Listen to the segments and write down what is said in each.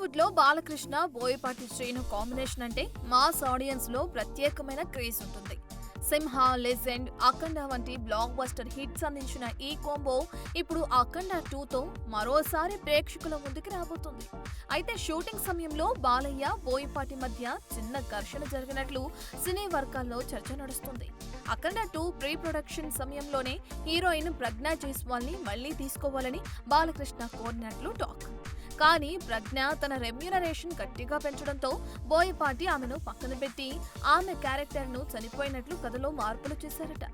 టాలీవుడ్ లో బాలకృష్ణ బోయపాటి శ్రీను కాంబినేషన్ అంటే mass audience లో ప్రత్యేకమైన క్రేజ్ ఉంటుంది. సింహ, లెజెండ్, అఖండ వంటి బ్లాక్ బస్టర్ హిట్స్ అందించిన ఈ కాంబో ఇప్పుడు అఖండ 2తో మరోసారి ప్రేక్షకుల ముందుకు రాబోతుంది. అయితే షూటింగ్ సమయంలో బాలయ్య, బోయపాటి మధ్య చిన్న ఘర్షణ జరిగినట్లు సినీ వర్గాల్లో చర్చ నడుస్తుంది. అఖండ 2 ప్రీ ప్రొడక్షన్ సమయంలోనే హీరోయిన్ ప్రజ్ఞా జైస్వాల్ ని మళ్లీ తీసుకోవాలని బాలకృష్ణ కోరినట్లు టాక్. కానీ ప్రజ్ఞ తన రెమ్యూనరేషన్ గట్టిగా పెంచడంతో బోయపాటి ఆమెను పక్కన పెట్టి ఆమె క్యారెక్టర్ ను చనిపోయినట్లు కథలో మార్పులు చేశారట.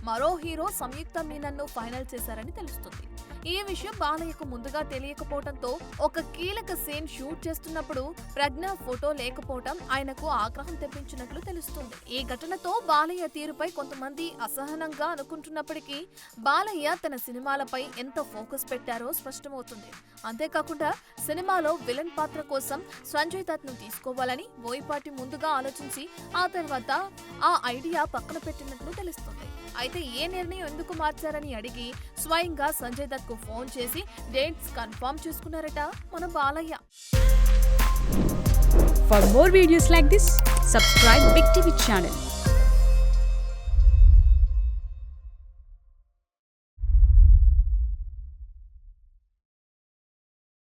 మరో హీరో సంయుక్త మీనన్ను ఫైనల్ చేశారని తెలుస్తుంది. ఈ విషయం బాలయ్యకు ముందుగా తెలియకపోవడంతో ఒక కీలక సీన్ షూట్ చేస్తున్నప్పుడు ప్రజ్ఞ ఫోటో లేకపోవడం ఆయనకు ఆగ్రహం తెప్పించినట్లు తెలుస్తుంది. ఈ ఘటనతో బాలయ్య తీరుపై కొంతమంది అసహనంగా అనుకుంటున్నప్పటికీ బాలయ్య తన సినిమాలపై ఎంత ఫోకస్ పెట్టారో స్పష్టమవుతుంది. అంతేకాకుండా సినిమాలో విలన్ పాత్ర కోసం సంజయ్ దత్ ను తీసుకోవాలని బోయపాటి ముందుగా ఆలోచించి ఆ తర్వాత ఆ ఐడియా పక్కన పెట్టినట్లు తెలుస్తుంది. అయితే ఏ నిర్ణయం ఎందుకు మార్చారని అడిగి స్వయంగా సంజయ్ దత్ కు ఫోన్ చేసి డేట్స్ కన్ఫర్మ్ చేసుకున్నారట మన Balayya. For more videos like this, subscribe Big TV channel.